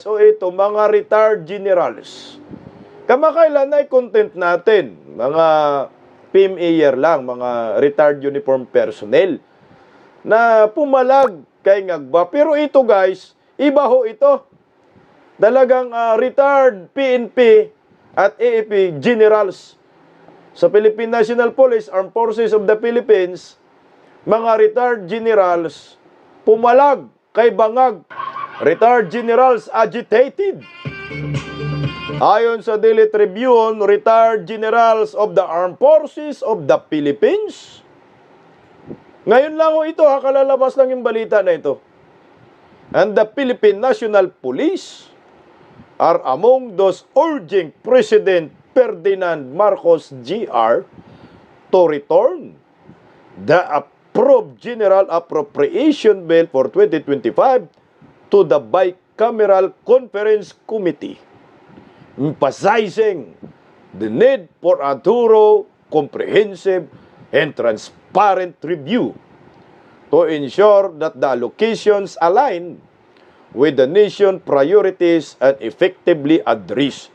So ito, mga retired generals. Kamakailan na content natin, mga PMA lang, mga retired uniform personnel na pumalag kay Ngagba. Pero ito guys, iba ho ito. Dalagang retired PNP at AFP generals sa Philippine National Police, Armed Forces of the Philippines, mga retired generals pumalag kay Bangag. Retired generals agitated. Ayon sa Daily Tribune, retired generals of the Armed Forces of the Philippines. Ngayon lang ho ito, kalalabas lang yung balita na ito. And the Philippine National Police are among those urging President Ferdinand Marcos Jr. to return the approved General Appropriation Bill for 2025 to the Bicameral Conference Committee, emphasizing the need for a thorough, comprehensive, and transparent review to ensure that the allocations align with the nation's priorities and effectively address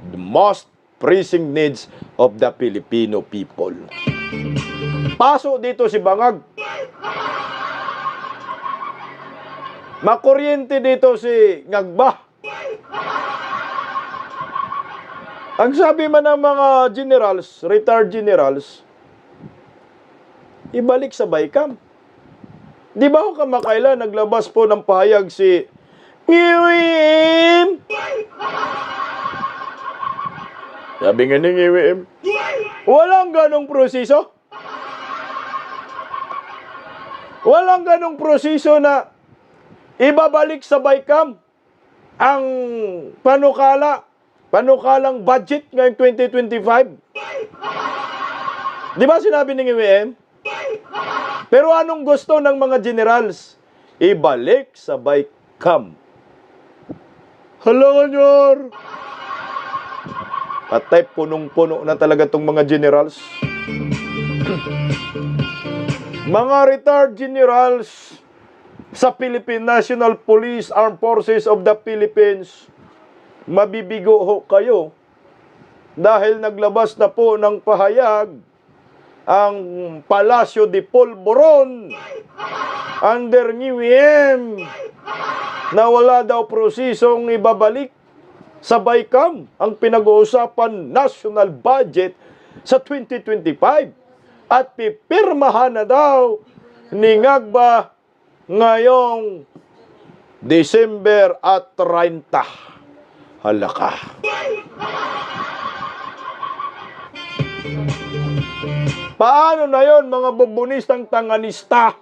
the most pressing needs of the Filipino people. Pasok dito si Bangag. Makuryente dito si Ngagba. Ang sabi man ng mga generals, retired generals, ibalik sa Bicam. Di ba ho kamakailan naglabas po ng pahayag si Ngiwim? Sabi nga ni Ngiwim, walang ganong proseso. Walang ganong proseso na ibabalik sa Bicam ang panukalang budget ngayong 2025. Di ba sinabi ni Ngiwim? Pero anong gusto ng mga generals? Ibalik sa Bicam. Hala ka, Nyor. Patay, punong-puno na talaga itong mga generals. Mga retired generals sa Philippine National Police, Armed Forces of the Philippines, mabibigo ho kayo dahil naglabas na po ng pahayag ang Palacio de Polvoron under Ngiwim na wala daw prosesong ibabalik sa Bicam ang pinag-uusapan national budget sa 2025 at pipirmahan na daw ni Ngagba ngayong December at 30. Halaka. Paano na yon mga bubunistang tanganista?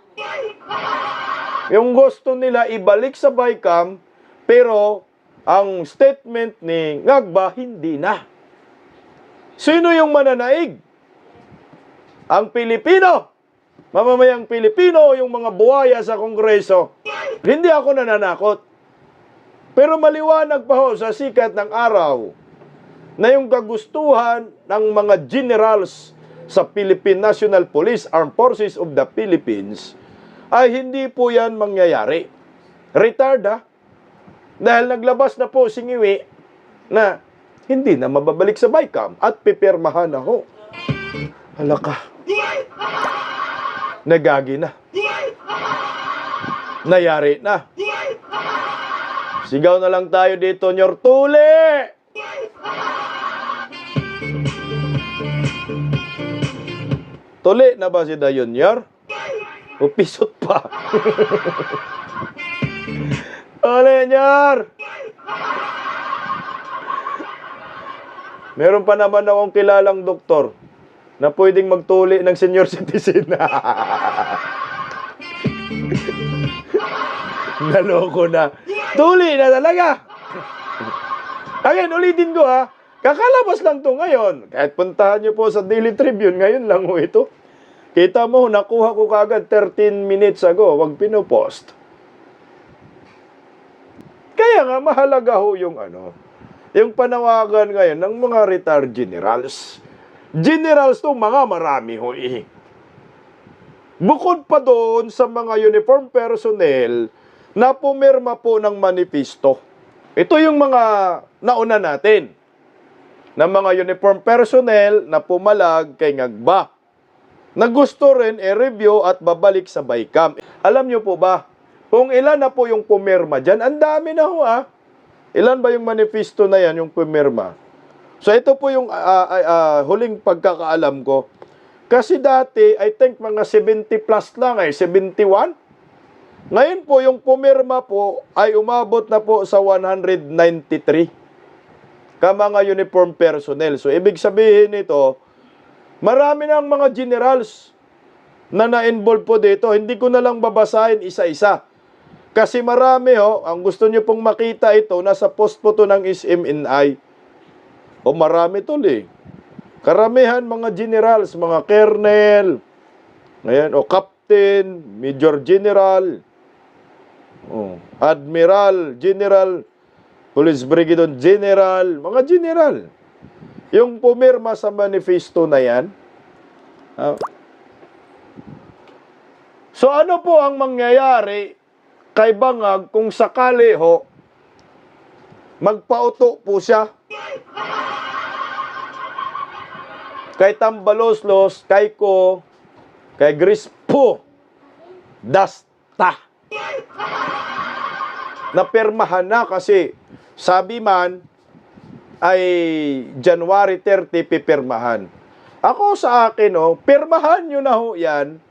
Yung gusto nila ibalik sa Bicam, pero ang statement ni Ngagba hindi na. Sino yung mananaig? Ang Pilipino. Mamamayang Pilipino, yung mga buhaya sa Kongreso. Hindi ako nananakot. Pero maliwanag pa ho sa sikat ng araw na yung kagustuhan ng mga generals sa Philippine National Police, Armed Forces of the Philippines, ay hindi po yan mangyayari. Retired ha? Dahil naglabas na po si Ngiwi na hindi na mababalik sa Bicam at pipirmahan na ho. Halaka. Nagagi na. Nayari na. Sigaw na lang tayo dito, Nyor, tuli! Tuli na ba si Dayon, Nyor? Upisot pa. Tuli, Nyor! Meron pa naman akong kilalang doktor na pwedeng magtuli ng senior citizen. Naloko na. Tuli na talaga. Again, ulitin ko ha. Kakalabas lang to ngayon. Kahit puntahan nyo po sa Daily Tribune, ngayon lang ho ito. Kita mo, nakuha ko kagad 13 minutes ago. Wag pinopost. Kaya nga, mahalaga ho yung yung panawagan ngayon ng mga retired generals. Generals to, mga marami ho eh. Bukod pa doon sa mga uniform personnel na pumirma po ng manifesto Ito yung mga nauna natin na mga uniform personnel na pumalag kay Ngagba na gusto rin i-review at babalik sa BICAM. Alam nyo po ba, kung ilan na po yung pumirma dyan, ang dami na ho Ilan ba yung manifesto na yan, yung pumirma? So ito po yung huling pagkakaalam ko. Kasi dati, I think mga 70 plus lang 71. Ngayon po, yung pumirma po ay umabot na po sa 193 ka mga uniform personnel. So, ibig sabihin nito, marami ng mga generals na na-involve po dito. Hindi ko na lang babasahin isa-isa. Kasi marami ang gusto nyo pong makita ito, nasa post po to ng SMNI. Marami to Karamihan mga generals, mga colonel, ayan, captain, major general, admiral, general, police brigade general, mga general. Yung pumirma sa manifesto na yan. So ano po ang mangyayari kay Bangag kung sakali magpauto po siya? Kay Tambaloslos, kay Ko, kay Grispo, Dasta. Napirmahan na kasi sabi man ay January 30 pipirmahan. Ako sa akin, pirmahan nyo na yan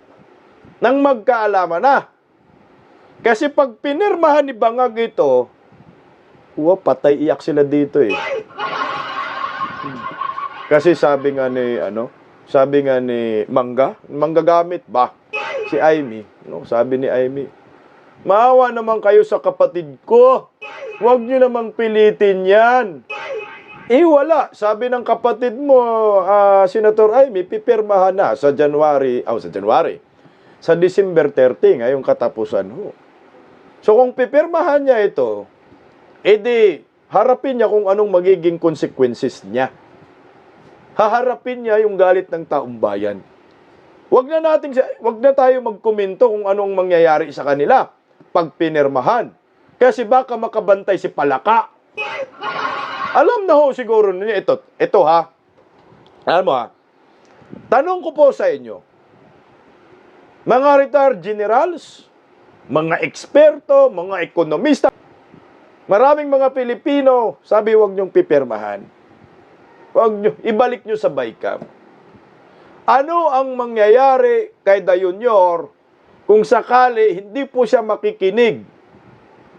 nang magkaalaman na. Kasi pag pinirmahan ni Bangag ito, patay iyak sila dito Kasi sabi nga ni manggagamit ba? Si Amy, sabi ni Amy, maawa naman kayo sa kapatid ko. Huwag nyo namang pilitin yan. Wala. Sabi ng kapatid mo, Senator Amy, pipirmahan na sa January. Sa December 30, ngayong katapusan So kung pipirmahan niya ito, edi harapin niya kung anong magiging consequences niya. Haharapin niya yung galit ng taong bayan. Wag na tayo magkomento kung anong mangyayari sa kanila pag pinirmahan. Kasi baka makabantay si Palaka. Alam na siguro niya ito. Alam mo tanong ko po sa inyo, mga retired generals, mga eksperto, mga ekonomista, maraming mga Pilipino, sabi huwag niyong pipirmahan. Ibalik niyo sa BICAM. Ano ang mangyayari kay Dayunyor kung sakali hindi po siya makikinig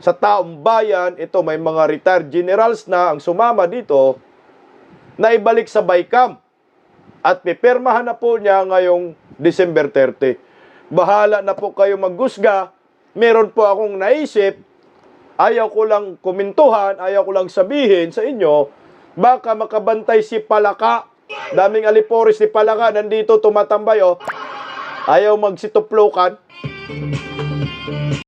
sa taong bayan? Ito, may mga retired generals na ang sumama dito na ibalik sa BICAM at pipirmahan na po niya ngayong December 30. Bahala na po kayo maghusga. Meron po akong naisip, ayaw ko lang komentuhan, ayaw ko lang sabihin sa inyo, baka makabantay si Palaka. Daming aliporis ni Palaka nandito tumatambay Ayaw magsituplukan.